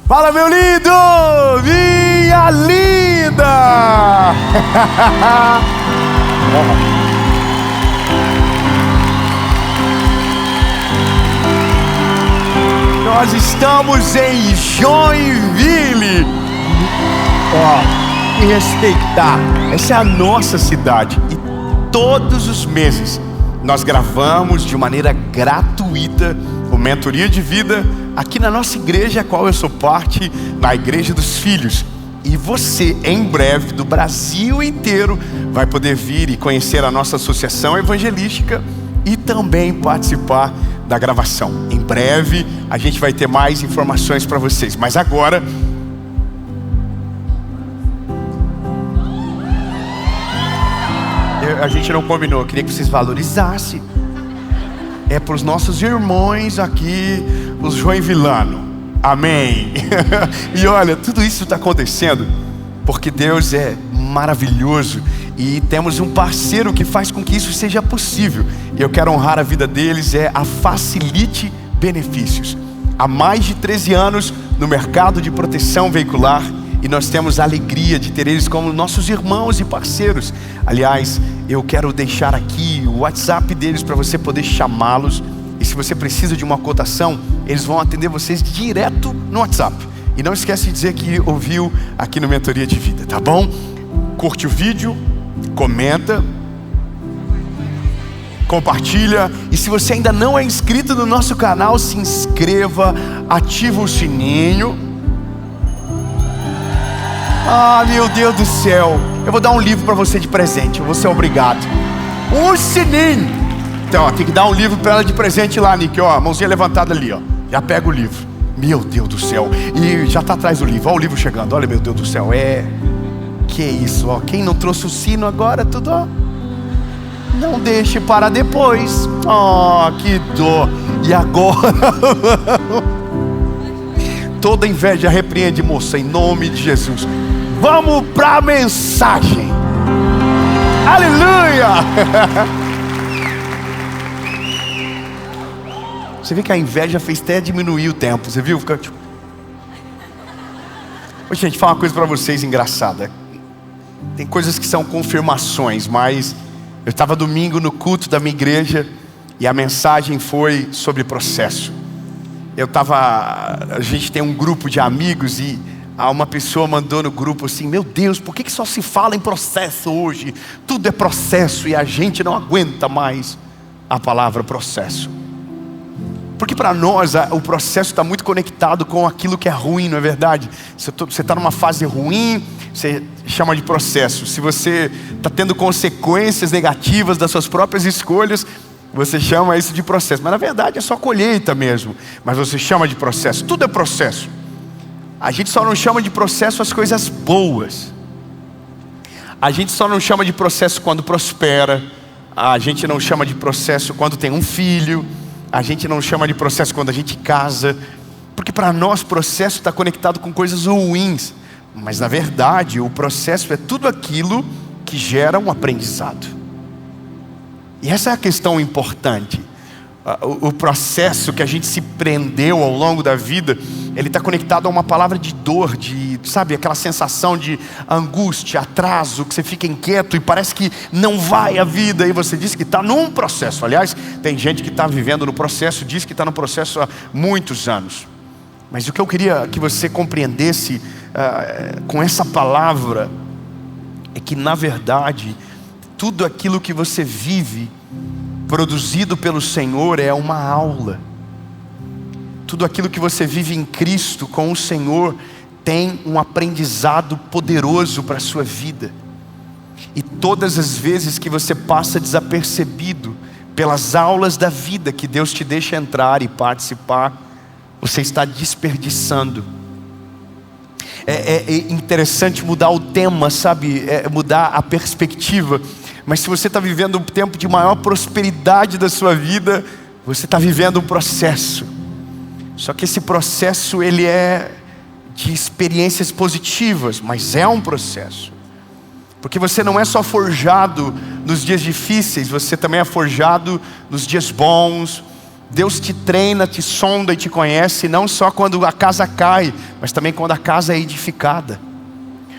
Fala, meu lindo! Minha linda! Nós estamos em Joinville. Me respeitar. Essa é a nossa cidade. E todos os meses nós gravamos de maneira gratuita o Mentoria de Vida aqui na nossa igreja, a qual eu sou parte, na Igreja dos Filhos. E você, em breve, do Brasil inteiro, vai poder vir e conhecer a nossa associação evangelística e também participar da gravação. Em breve a gente vai ter mais informações para vocês. Mas agora, a gente não combinou, eu queria que vocês valorizassem. É para os nossos irmãos aqui, os joinvilanos. Amém. E olha, tudo isso está acontecendo porque Deus é maravilhoso e temos um parceiro que faz com que isso seja possível. E eu quero honrar a vida deles, é a Facilite Benefícios. Há mais de 13 anos no mercado de proteção veicular, e nós temos a alegria de ter eles como nossos irmãos e parceiros. Aliás, eu quero deixar aqui o WhatsApp deles para você poder chamá-los. E se você precisa de uma cotação, eles vão atender vocês direto no WhatsApp. E não esquece de dizer que ouviu aqui no Mentoria de Vida, tá bom? Curte o vídeo, comenta, compartilha. E se você ainda não é inscrito no nosso canal, se inscreva, ativa o sininho. Ah, meu Deus do céu, eu vou dar um livro para você de presente, eu vou ser obrigado. Um sininho. Então, ó, tem que dar um livro para ela de presente lá, Nick, ó, mãozinha levantada ali, ó. Já pega o livro. Meu Deus do céu. E já está atrás do livro, olha o livro chegando. Olha, meu Deus do céu, que isso, ó. Quem não trouxe o sino agora, tudo, ó. Não deixe para depois. Oh, que dor. E agora toda inveja repreende, moça, em nome de Jesus. Vamos para a mensagem. Aleluia. Você vê que a inveja fez até diminuir o tempo. Você viu? Fica tipo... Ô, gente, falar uma coisa para vocês engraçada. Tem coisas que são confirmações, mas eu estava domingo no culto da minha igreja e a mensagem foi sobre processo. A gente tem um grupo de amigos e uma pessoa mandou no grupo assim: meu Deus, por que só se fala em processo hoje? Tudo é processo e a gente não aguenta mais a palavra processo. Porque para nós o processo está muito conectado com aquilo que é ruim, não é verdade? Se você está numa fase ruim, você chama de processo. Se você está tendo consequências negativas das suas próprias escolhas, você chama isso de processo. Mas na verdade é só colheita mesmo. Mas você chama de processo. Tudo é processo. A gente só não chama de processo as coisas boas. A gente só não chama de processo quando prospera. A gente não chama de processo quando tem um filho. A gente não chama de processo quando a gente casa. Porque para nós processo está conectado com coisas ruins. Mas na verdade o processo é tudo aquilo que gera um aprendizado. E essa é a questão importante. O processo que a gente se prendeu ao longo da vida, ele está conectado a uma palavra de dor, sabe, aquela sensação de angústia, atraso, que você fica inquieto e parece que não vai a vida. E você diz que está num processo. Aliás, tem gente que está vivendo no processo, diz que está no processo há muitos anos. Mas o que eu queria que você compreendesse com essa palavra é que na verdade tudo aquilo que você vive produzido pelo Senhor é uma aula. Tudo aquilo que você vive em Cristo com o Senhor tem um aprendizado poderoso para a sua vida. E todas as vezes que você passa desapercebido pelas aulas da vida que Deus te deixa entrar e participar, você está desperdiçando. É interessante mudar o tema, sabe? Mudar a perspectiva. Mas se você está vivendo um tempo de maior prosperidade da sua vida, você está vivendo um processo. Só que esse processo ele é de experiências positivas, mas é um processo. Porque você não é só forjado nos dias difíceis, você também é forjado nos dias bons. Deus te treina, te sonda e te conhece, não só quando a casa cai, mas também quando a casa é edificada.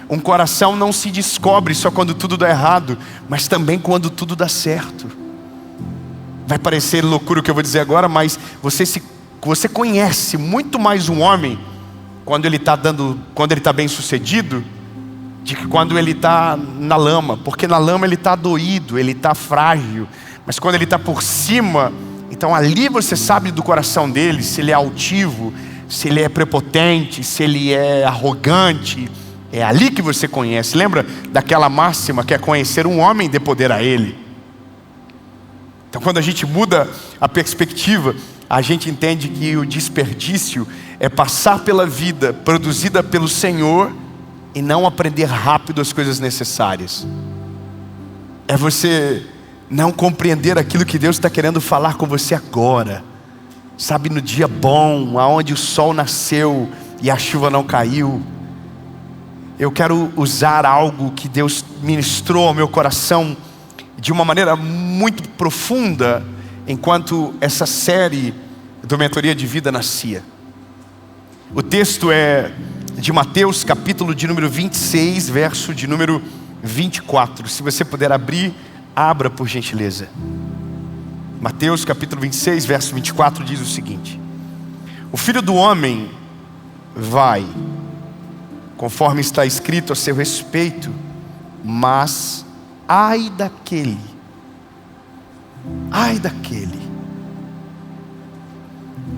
Um coração não se descobre só quando tudo dá errado, mas também quando tudo dá certo. Vai parecer loucura o que eu vou dizer agora, mas você conhece muito mais um homem quando ele está bem sucedido, de que quando ele está na lama, porque na lama ele está doído, ele está frágil, mas quando ele está por cima, então ali você sabe do coração dele, se ele é altivo, se ele é prepotente, se ele é arrogante. É ali que você conhece. Lembra daquela máxima que é conhecer um homem de poder a ele? Então quando a gente muda a perspectiva, a gente entende que o desperdício é passar pela vida produzida pelo Senhor e não aprender rápido as coisas necessárias. É você não compreender aquilo que Deus está querendo falar com você agora. Sabe, no dia bom, aonde o sol nasceu e a chuva não caiu. Eu quero usar algo que Deus ministrou ao meu coração de uma maneira muito profunda, enquanto essa série do Mentoria de Vida nascia. O texto é de Mateus, capítulo de número 26, verso de número 24. Se você puder abrir, abra por gentileza. Mateus, capítulo 26, verso 24 diz o seguinte: o Filho do Homem vai, conforme está escrito a seu respeito, mas ai daquele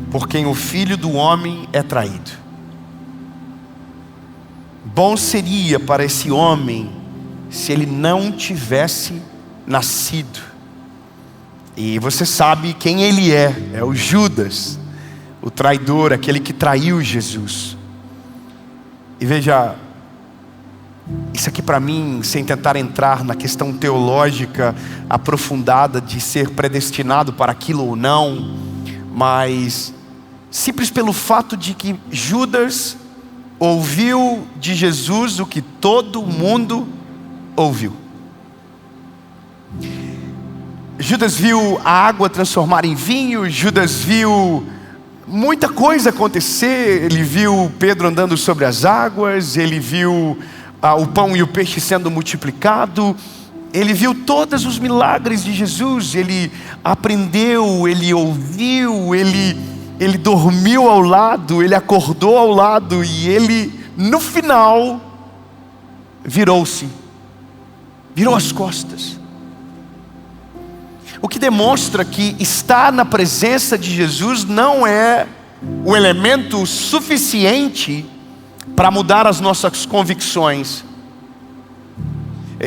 por quem o Filho do Homem é traído. Bom seria para esse homem se ele não tivesse nascido. E você sabe quem ele é o Judas, o traidor, aquele que traiu Jesus. E veja, isso aqui para mim, sem tentar entrar na questão teológica aprofundada de ser predestinado para aquilo ou não, mas simples pelo fato de que Judas ouviu de Jesus o que todo mundo ouviu. Judas viu a água transformar em vinho, Judas viu muita coisa acontecer. Ele viu Pedro andando sobre as águas, ele viu o pão e o peixe sendo multiplicado, ele viu todos os milagres de Jesus, ele aprendeu, ele ouviu, ele dormiu ao lado, ele acordou ao lado, e ele no final virou as costas. O que demonstra que estar na presença de Jesus não é o elemento suficiente para mudar as nossas convicções.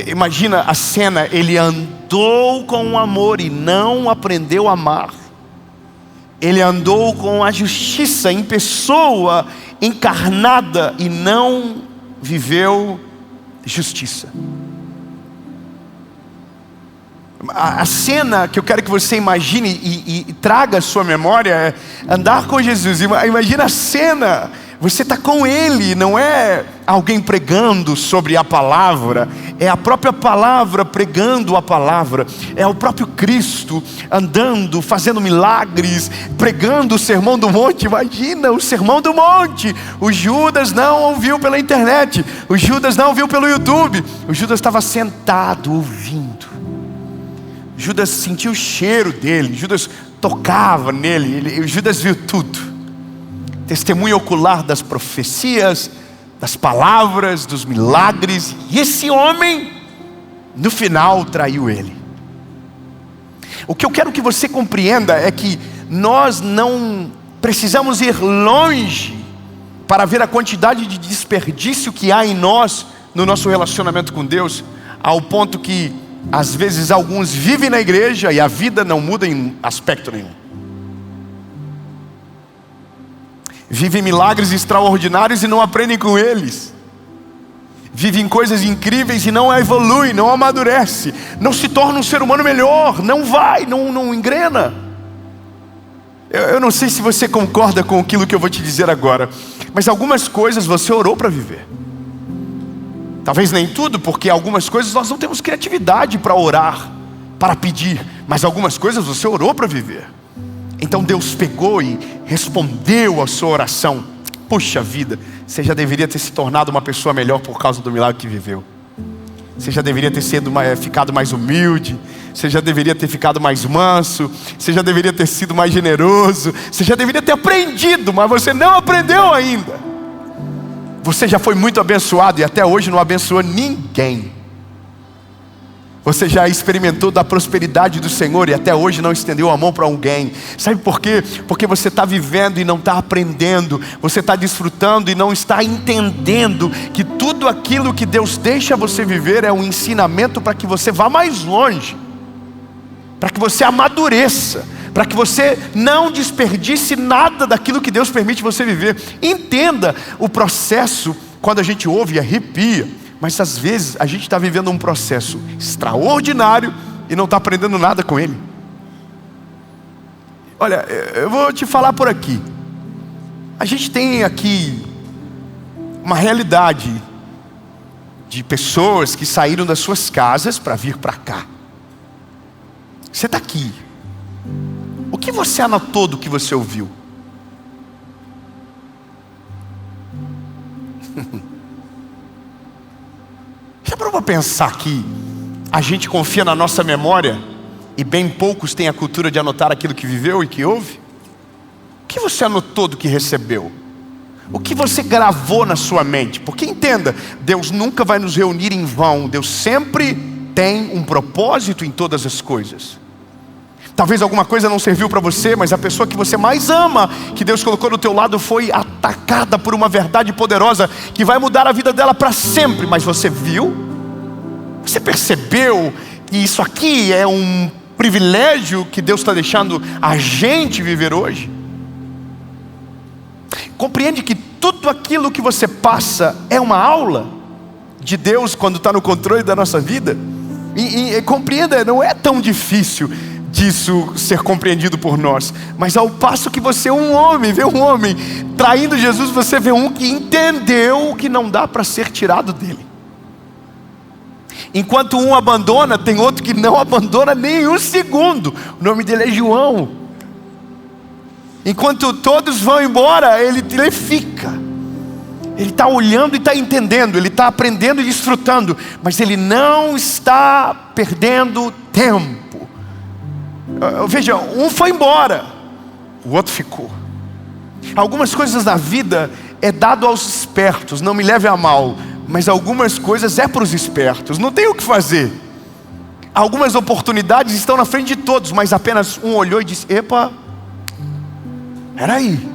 Imagina a cena: ele andou com o amor e não aprendeu a amar. Ele andou com a justiça em pessoa encarnada e não viveu justiça. A cena que eu quero que você imagine e traga à sua memória é andar com Jesus. Imagina a cena: você está com Ele, não é alguém pregando sobre a palavra, é a própria palavra pregando a palavra, é o próprio Cristo andando, fazendo milagres, pregando o Sermão do Monte. Imagina o Sermão do Monte. O Judas não ouviu pela internet, o Judas não ouviu pelo YouTube, o Judas estava sentado ouvindo. Judas sentiu o cheiro dele, Judas tocava nele, Judas viu tudo. Testemunha ocular das profecias, das palavras, dos milagres. E esse homem, no final, traiu ele. O que eu quero que você compreenda é que nós não precisamos ir longe para ver a quantidade de desperdício que há em nós, no nosso relacionamento com Deus, ao ponto que às vezes alguns vivem na igreja e a vida não muda em aspecto nenhum. Vivem milagres extraordinários e não aprendem com eles. Vivem coisas incríveis e não evoluem, não amadurece, não se torna um ser humano melhor, não engrena. Eu não sei se você concorda com aquilo que eu vou te dizer agora, mas algumas coisas você orou para viver. Talvez nem tudo, porque algumas coisas nós não temos criatividade para orar, para pedir, mas algumas coisas você orou para viver. Então Deus pegou e respondeu a sua oração. Puxa vida, você já deveria ter se tornado uma pessoa melhor por causa do milagre que viveu. Você já deveria ter ficado mais humilde. Você já deveria ter ficado mais manso. Você já deveria ter sido mais generoso. Você já deveria ter aprendido, mas você não aprendeu ainda. Você já foi muito abençoado e até hoje não abençoou ninguém. Você já experimentou da prosperidade do Senhor e até hoje não estendeu a mão para alguém. Sabe por quê? Porque você está vivendo e não está aprendendo. Você está desfrutando e não está entendendo que tudo aquilo que Deus deixa você viver é um ensinamento para que você vá mais longe, para que você amadureça, para que você não desperdice nada daquilo que Deus permite você viver. Entenda o processo. Quando a gente ouve, arrepia. Mas às vezes a gente está vivendo um processo extraordinário e não está aprendendo nada com ele. Olha, eu vou te falar por aqui. A gente tem aqui uma realidade de pessoas que saíram das suas casas para vir para cá. Você está aqui. O que você anotou do que você ouviu? Já parou para pensar que a gente confia na nossa memória e bem poucos têm a cultura de anotar aquilo que viveu e que ouve? O que você anotou do que recebeu? O que você gravou na sua mente? Porque entenda, Deus nunca vai nos reunir em vão. Deus sempre tem um propósito em todas as coisas. Talvez alguma coisa não serviu para você, mas a pessoa que você mais ama, que Deus colocou do teu lado, foi atacada por uma verdade poderosa que vai mudar a vida dela para sempre. Mas você viu? Você percebeu que isso aqui é um privilégio que Deus está deixando a gente viver hoje? Compreende que tudo aquilo que você passa é uma aula de Deus quando está no controle da nossa vida? E compreenda, não é tão difícil disso ser compreendido por nós. Mas ao passo que você vê um homem traindo Jesus, você vê um que entendeu que não dá para ser tirado dele. Enquanto um abandona, tem outro que não abandona nem um segundo. O nome dele é João. Enquanto todos vão embora, ele fica. Ele está olhando e está entendendo. Ele está aprendendo e desfrutando. Mas ele não está perdendo tempo. Veja, um foi embora, o outro ficou. Algumas coisas na vida é dado aos espertos, não me leve a mal, mas algumas coisas é para os espertos, não tem o que fazer. Algumas oportunidades estão na frente de todos, mas apenas um olhou e disse: epa, peraí.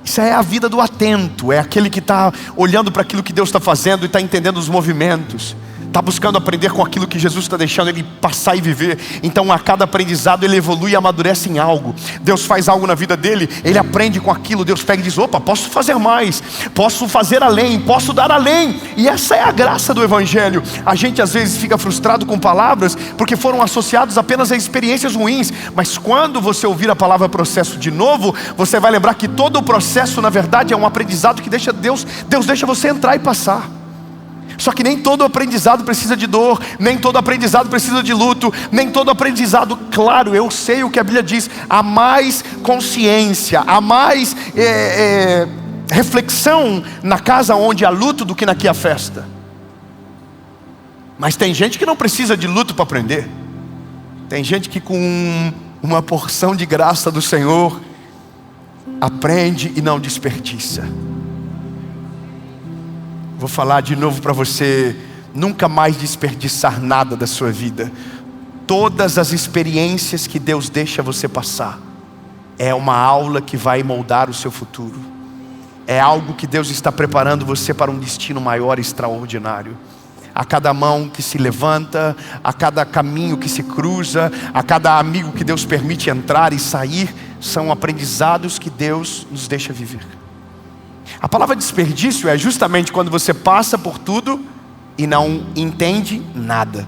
Isso é a vida do atento, é aquele que está olhando para aquilo que Deus está fazendo e está entendendo os movimentos. Está buscando aprender com aquilo que Jesus está deixando ele passar e viver. Então a cada aprendizado ele evolui e amadurece em algo. Deus faz algo na vida dele, ele aprende com aquilo. Deus pega e diz: opa, posso fazer mais, posso fazer além, posso dar além. E essa é a graça do Evangelho. A gente às vezes fica frustrado com palavras porque foram associados apenas a experiências ruins. Mas quando você ouvir a palavra processo de novo, você vai lembrar que todo o processo na verdade é um aprendizado que Deus deixa você entrar e passar. Só que nem todo aprendizado precisa de dor, nem todo aprendizado precisa de luto, nem todo aprendizado, claro, eu sei o que a Bíblia diz, há mais consciência, há mais reflexão na casa onde há luto do que na que há festa. Mas tem gente que não precisa de luto para aprender. Tem gente que com uma porção de graça do Senhor aprende e não desperdiça. Vou falar de novo para você: nunca mais desperdiçar nada da sua vida. Todas as experiências que Deus deixa você passar é uma aula que vai moldar o seu futuro. É algo que Deus está preparando você para um destino maior e extraordinário. A cada mão que se levanta, a cada caminho que se cruza, a cada amigo que Deus permite entrar e sair, são aprendizados que Deus nos deixa viver. A palavra desperdício é justamente quando você passa por tudo e não entende nada.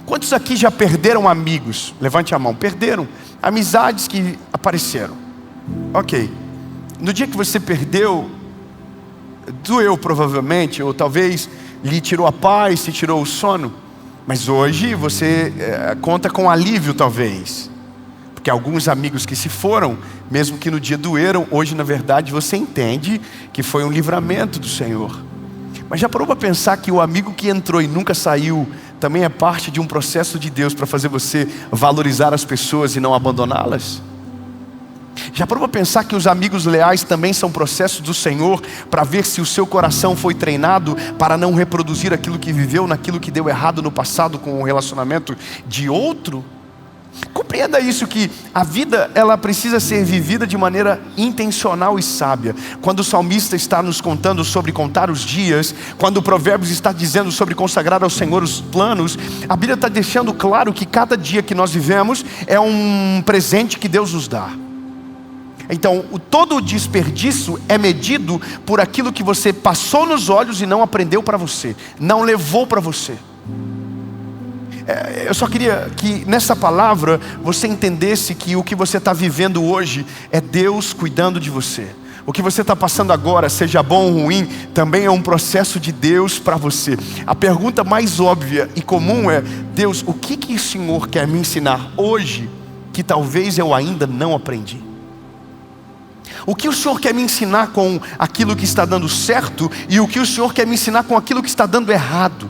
Quantos aqui já perderam amigos? Levante a mão. Perderam amizades que apareceram. Ok. No dia que você perdeu, doeu provavelmente, ou talvez lhe tirou a paz, te tirou o sono. Mas hoje você conta com alívio talvez. Porque alguns amigos que se foram, mesmo que no dia doeram, hoje na verdade você entende que foi um livramento do Senhor. Mas já parou para pensar que o amigo que entrou e nunca saiu também é parte de um processo de Deus para fazer você valorizar as pessoas e não abandoná-las? Já parou para pensar que os amigos leais também são processos do Senhor para ver se o seu coração foi treinado para não reproduzir aquilo que viveu, naquilo que deu errado no passado com o relacionamento de outro? Compreenda isso, que a vida ela precisa ser vivida de maneira intencional e sábia. Quando o salmista está nos contando sobre contar os dias, quando o Provérbios está dizendo sobre consagrar ao Senhor os planos, a Bíblia está deixando claro que cada dia que nós vivemos é um presente que Deus nos dá. Então, todo o desperdício é medido por aquilo que você passou nos olhos e não aprendeu para você, não levou para você. Eu só queria que nessa palavra você entendesse que o que você está vivendo hoje é Deus cuidando de você. O que você está passando agora, seja bom ou ruim, também é um processo de Deus para você. A pergunta mais óbvia e comum é: Deus, o que o Senhor quer me ensinar hoje que talvez eu ainda não aprendi? O que o Senhor quer me ensinar com aquilo que está dando certo e o que o Senhor quer me ensinar com aquilo que está dando errado?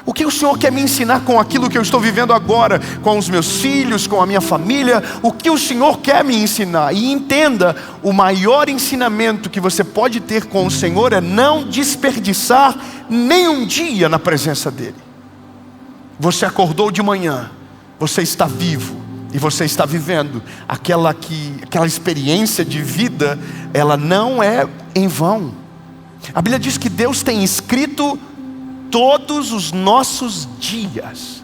O que o Senhor quer me ensinar com aquilo que eu estou vivendo agora, com os meus filhos, com a minha família? O que o Senhor quer me ensinar? E entenda, o maior ensinamento que você pode ter com o Senhor é não desperdiçar nenhum dia na presença dEle. Você acordou de manhã, você está vivo e você está vivendo aquela experiência de vida, ela não é em vão. A Bíblia diz que Deus tem escrito todos os nossos dias.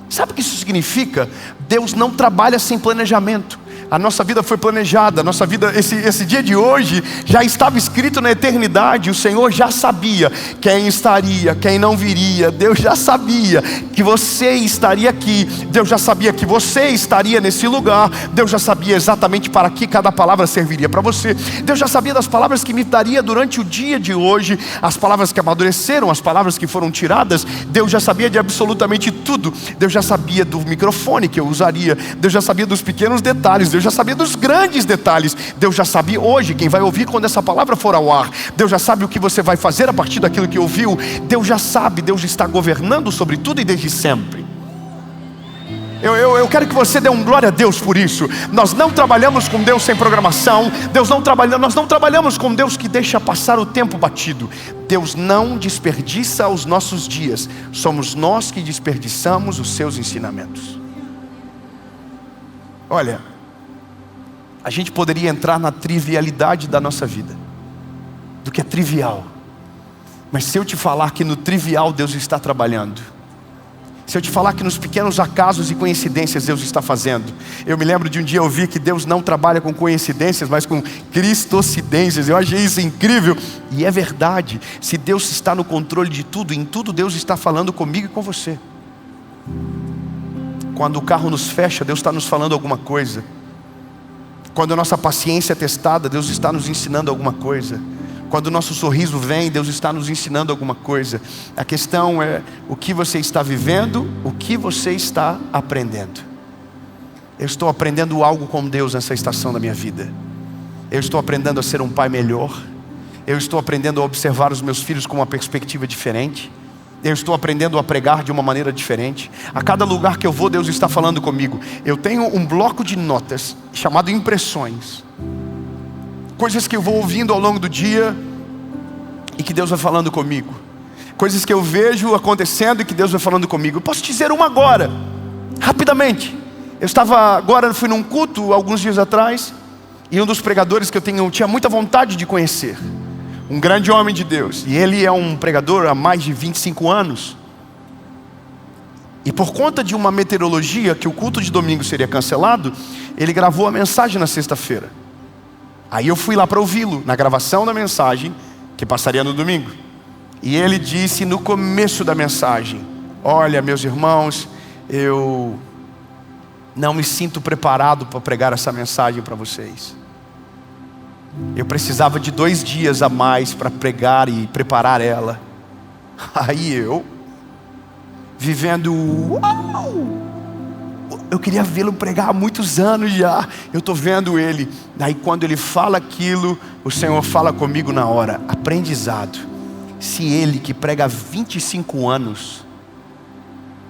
Sabe o que isso significa? Deus não trabalha sem planejamento. A nossa vida foi planejada, a nossa vida, esse dia de hoje já estava escrito na eternidade. O Senhor já sabia quem estaria, quem não viria. Deus já sabia que você estaria aqui. Deus já sabia que você estaria nesse lugar. Deus já sabia exatamente para que cada palavra serviria para você. Deus já sabia das palavras que me daria durante o dia de hoje, as palavras que amadureceram, as palavras que foram tiradas. Deus já sabia de absolutamente tudo. Deus já sabia do microfone que eu usaria. Deus já sabia dos pequenos detalhes. Deus já sabia dos grandes detalhes. Deus já sabia hoje quem vai ouvir quando essa palavra for ao ar. Deus já sabe o que você vai fazer a partir daquilo que ouviu. Deus já sabe, Deus está governando sobre tudo e desde sempre. Eu quero que você dê um glória a Deus por isso. Nós não trabalhamos com Deus sem programação. Nós não trabalhamos com Deus que deixa passar o tempo batido. Deus não desperdiça os nossos dias. Somos nós que desperdiçamos os seus ensinamentos. Olha, a gente poderia entrar na trivialidade da nossa vida, do que é trivial. Mas se eu te falar que no trivial Deus está trabalhando, se eu te falar que nos pequenos acasos e coincidências Deus está fazendo. Eu me lembro de um dia ouvir que Deus não trabalha com coincidências, mas com cristocidências. Eu achei isso incrível. E é verdade. Se Deus está no controle de tudo, em tudo Deus está falando comigo e com você. Quando o carro nos fecha, Deus está nos falando alguma coisa. Quando a nossa paciência é testada, Deus está nos ensinando alguma coisa. Quando o nosso sorriso vem, Deus está nos ensinando alguma coisa. A questão é o que você está vivendo, o que você está aprendendo. Eu estou aprendendo algo com Deus nessa estação da minha vida. Eu estou aprendendo a ser um pai melhor. Eu estou aprendendo a observar os meus filhos com uma perspectiva diferente. Eu estou aprendendo a pregar de uma maneira diferente. A cada lugar que eu vou, Deus está falando comigo. Eu tenho um bloco de notas chamado impressões. Coisas que eu vou ouvindo ao longo do dia e que Deus vai falando comigo. Coisas que eu vejo acontecendo e que Deus vai falando comigo. Eu posso te dizer uma agora, rapidamente. Fui num culto alguns dias atrás, e um dos pregadores que eu tinha muita vontade de conhecer, um grande homem de Deus, e ele é um pregador há mais de 25 anos. E por conta de uma meteorologia, que o culto de domingo seria cancelado, ele gravou a mensagem na sexta-feira. Aí eu fui lá para ouvi-lo, na gravação da mensagem, que passaria no domingo. E ele disse no começo da mensagem: olha, meus irmãos, eu não me sinto preparado para pregar essa mensagem para vocês. Eu precisava de 2 dias a mais para pregar e preparar ela. Aí eu, vivendo Eu queria vê-lo pregar há muitos anos já. Eu estou vendo ele. Daí quando ele fala aquilo, o Senhor fala comigo na hora: aprendizado. Se ele que prega há 25 anos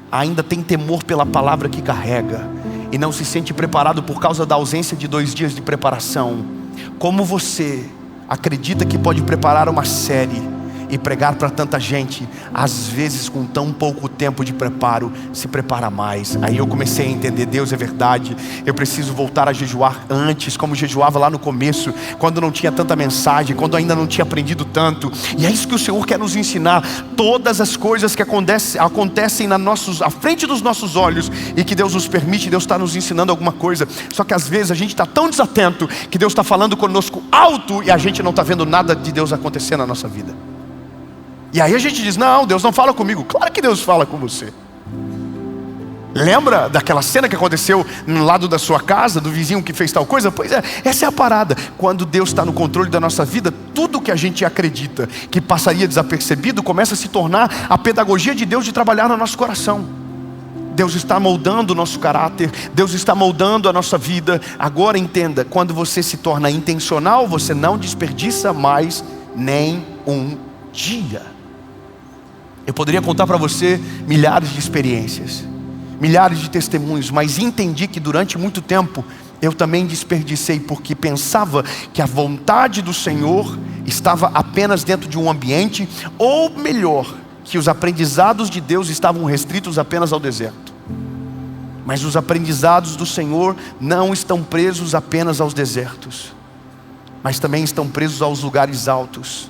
ainda tem temor pela palavra que carrega e não se sente preparado por causa da ausência de 2 dias de preparação, como você acredita que pode preparar uma série e pregar para tanta gente, às vezes com tão pouco tempo de preparo, se prepara mais? Aí eu comecei a entender: Deus, é verdade, eu preciso voltar a jejuar antes, como jejuava lá no começo, quando não tinha tanta mensagem, quando ainda não tinha aprendido tanto. E é isso que o Senhor quer nos ensinar. Todas as coisas que acontecem à frente dos nossos olhos, e que Deus nos permite, Deus está nos ensinando alguma coisa. Só que às vezes a gente está tão desatento, que Deus está falando conosco alto, e a gente não está vendo nada de Deus acontecer na nossa vida. E aí a gente diz: não, Deus não fala comigo. Claro que Deus fala com você. Lembra daquela cena que aconteceu no lado da sua casa, do vizinho que fez tal coisa? Pois é, essa é a parada. Quando Deus está no controle da nossa vida, tudo que a gente acredita que passaria desapercebido começa a se tornar a pedagogia de Deus de trabalhar no nosso coração. Deus está moldando o nosso caráter, Deus está moldando a nossa vida. Agora entenda: quando você se torna intencional, você não desperdiça mais nem um dia. Eu poderia contar para você milhares de experiências, milhares de testemunhos, mas entendi que durante muito tempo eu também desperdicei, porque pensava que a vontade do Senhor estava apenas dentro de um ambiente, ou melhor, que os aprendizados de Deus estavam restritos apenas ao deserto. Mas os aprendizados do Senhor não estão presos apenas aos desertos, mas também estão presos aos lugares altos.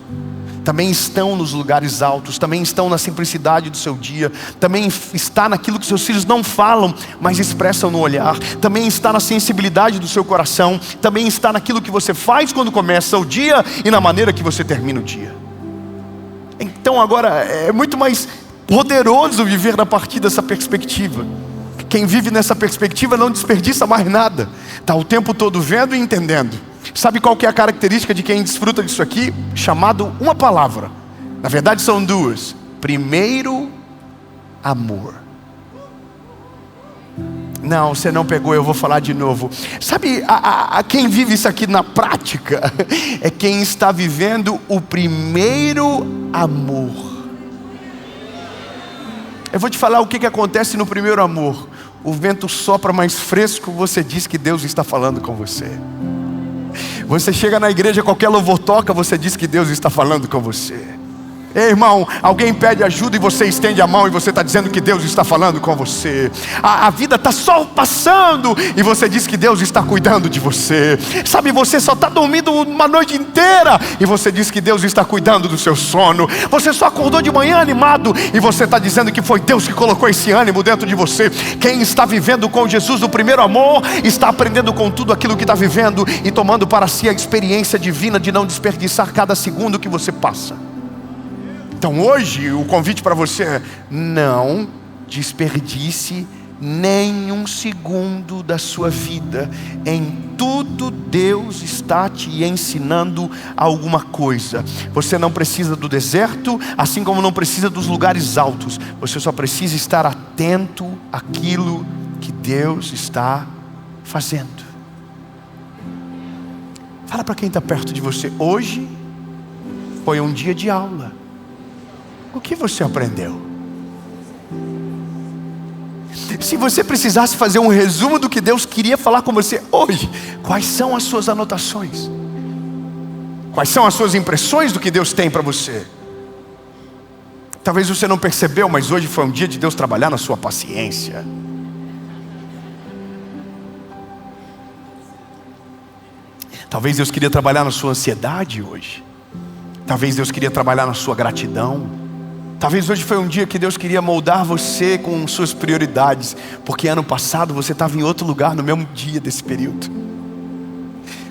Também estão nos lugares altos, também estão na simplicidade do seu dia, também está naquilo que seus filhos não falam, mas expressam no olhar, também está na sensibilidade do seu coração, também está naquilo que você faz quando começa o dia e na maneira que você termina o dia. Então agora é muito mais poderoso viver a partir dessa perspectiva. Quem vive nessa perspectiva não desperdiça mais nada, está o tempo todo vendo e entendendo. Sabe qual que é a característica de quem desfruta disso aqui? Chamado uma palavra. Na verdade são 2. Primeiro, amor. Não, você não pegou, eu vou falar de novo. Sabe, quem vive isso aqui na prática é quem está vivendo o primeiro amor. Eu vou te falar o que acontece no primeiro amor. O vento sopra mais fresco, você diz que Deus está falando com você. Você chega na igreja, qualquer louvor toca, você diz que Deus está falando com você. Ei, irmão, alguém pede ajuda e você estende a mão e você está dizendo que Deus está falando com você. A vida está só passando e você diz que Deus está cuidando de você. Sabe, você só está dormindo uma noite inteira e você diz que Deus está cuidando do seu sono. Você só acordou de manhã animado e você está dizendo que foi Deus que colocou esse ânimo dentro de você. Quem está vivendo com Jesus o primeiro amor, está aprendendo com tudo aquilo que está vivendo e tomando para si a experiência divina de não desperdiçar cada segundo que você passa. Então hoje o convite para você é: não desperdice nem um segundo da sua vida. Em tudo Deus está te ensinando alguma coisa. Você não precisa do deserto, assim como não precisa dos lugares altos. Você só precisa estar atento àquilo que Deus está fazendo. Fala para quem está perto de você: hoje foi um dia de aula. O que você aprendeu? Se você precisasse fazer um resumo do que Deus queria falar com você hoje, quais são as suas anotações? Quais são as suas impressões do que Deus tem para você? Talvez você não percebeu, mas hoje foi um dia de Deus trabalhar na sua paciência. Talvez Deus queria trabalhar na sua ansiedade hoje. Talvez Deus queria trabalhar na sua gratidão. Talvez hoje foi um dia que Deus queria moldar você com suas prioridades, porque ano passado você estava em outro lugar no mesmo dia desse período.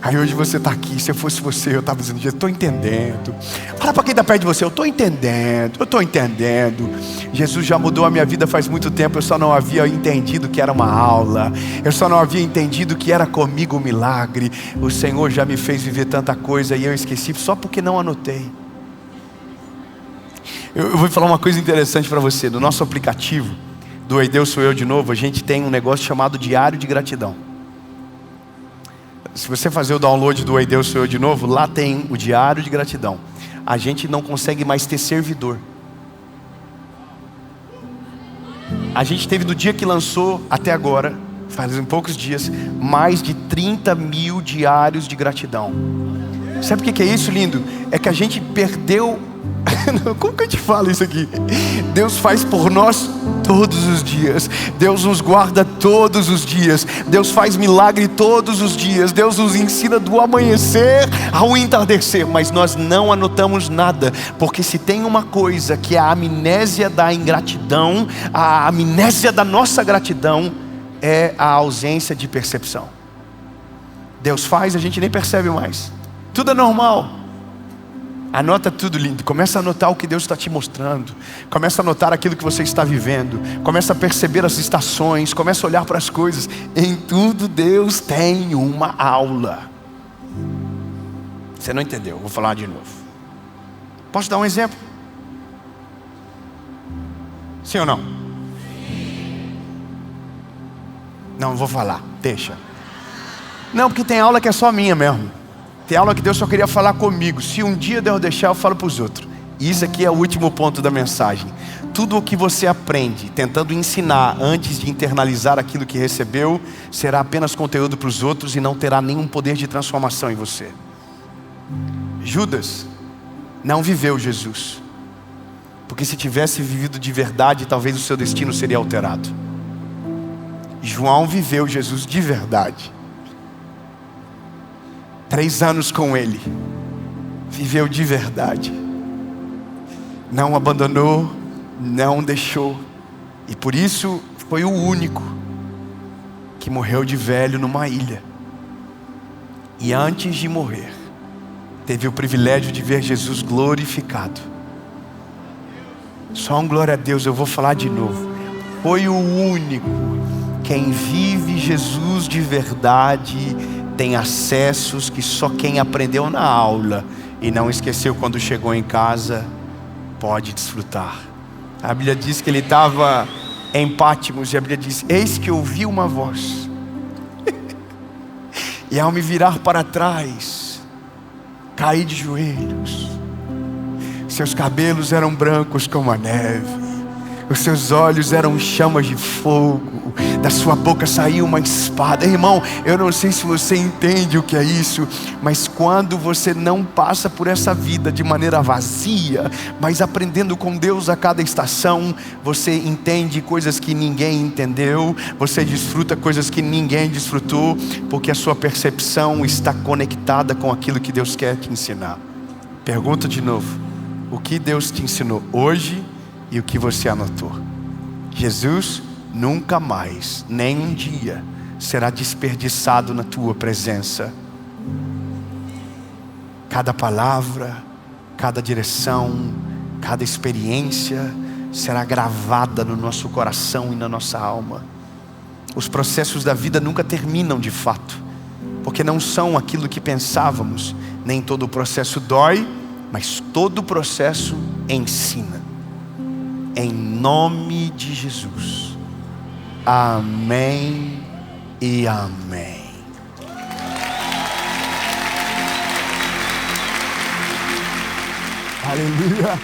Aí hoje você está aqui. Se eu fosse você, eu estava dizendo: estou entendendo. Fala para quem está perto de você: eu estou entendendo, eu estou entendendo. Jesus já mudou a minha vida faz muito tempo. Eu só não havia entendido que era uma aula. Eu só não havia entendido que era comigo um milagre. O Senhor já me fez viver tanta coisa e eu esqueci só porque não anotei. Eu vou falar uma coisa interessante para você. No nosso aplicativo do Ei Deus Sou Eu de Novo, a gente tem um negócio chamado Diário de Gratidão. Se você fazer o download do Ei Deus Sou Eu de Novo, lá tem o Diário de Gratidão. A gente não consegue mais ter servidor. A gente teve do dia que lançou até agora, faz poucos dias, mais de 30 mil diários de gratidão. Sabe o que é isso, lindo? É que a gente perdeu... Como que eu te falo isso aqui? Deus faz por nós todos os dias. Deus nos guarda todos os dias. Deus faz milagre todos os dias. Deus nos ensina do amanhecer ao entardecer. Mas nós não anotamos nada. Porque se tem uma coisa que é a amnésia da ingratidão, a amnésia da nossa gratidão, é a ausência de percepção. Deus faz, a gente nem percebe mais. Tudo é normal. Anota tudo, lindo. Começa a anotar o que Deus está te mostrando. Começa a anotar aquilo que você está vivendo. Começa a perceber as estações. Começa a olhar para as coisas. Em tudo Deus tem uma aula. Você não entendeu? Vou falar de novo. Posso dar um exemplo? Sim ou não? Não vou falar. Deixa. Não, porque tem aula que é só minha mesmo. Tem aula que Deus só queria falar comigo. Se um dia Deus deixar, eu falo para os outros. E isso aqui é o último ponto da mensagem. Tudo o que você aprende, tentando ensinar antes de internalizar aquilo que recebeu, será apenas conteúdo para os outros e não terá nenhum poder de transformação em você. Judas não viveu Jesus. Porque se tivesse vivido de verdade, talvez o seu destino seria alterado. João viveu Jesus de verdade. 3 anos com Ele, viveu de verdade, não abandonou, não deixou, e por isso foi o único que morreu de velho numa ilha, e antes de morrer, teve o privilégio de ver Jesus glorificado. Só um glória a Deus, eu vou falar de novo. Foi o único. Quem vive Jesus de verdade tem acessos que só quem aprendeu na aula e não esqueceu quando chegou em casa pode desfrutar. A Bíblia diz que ele estava em Pátimos e a Bíblia diz: eis que ouvi uma voz e ao me virar para trás caí de joelhos. Seus cabelos eram brancos como a neve, os seus olhos eram chamas de fogo, da sua boca saiu uma espada. Irmão, eu não sei se você entende o que é isso, mas quando você não passa por essa vida de maneira vazia, mas aprendendo com Deus a cada estação, você entende coisas que ninguém entendeu, você desfruta coisas que ninguém desfrutou, porque a sua percepção está conectada com aquilo que Deus quer te ensinar. Pergunto de novo: o que Deus te ensinou hoje e o que você anotou? Jesus nunca mais, nem um dia, será desperdiçado na tua presença. Cada palavra, cada direção, cada experiência será gravada no nosso coração e na nossa alma. Os processos da vida nunca terminam de fato, porque não são aquilo que pensávamos. Nem todo o processo dói, mas todo o processo ensina. Em nome de Jesus. Amém e amém. Aleluia.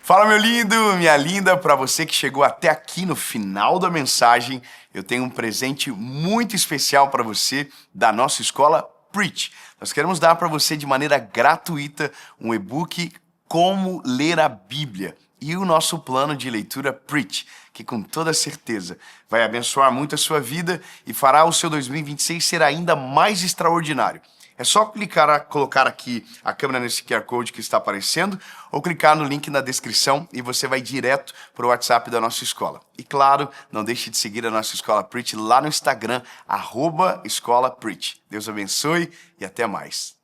Fala, meu lindo, minha linda. Para você que chegou até aqui no final da mensagem, eu tenho um presente muito especial para você da nossa escola Preach. Nós queremos dar para você de maneira gratuita um e-book Como Ler a Bíblia e o nosso plano de leitura Preach, que com toda certeza vai abençoar muito a sua vida e fará o seu 2026 ser ainda mais extraordinário. É só colocar aqui a câmera nesse QR Code que está aparecendo, ou clicar no link na descrição e você vai direto para o WhatsApp da nossa escola. E claro, não deixe de seguir a nossa Escola Preach lá no Instagram, @Escola Preach. Deus abençoe e até mais.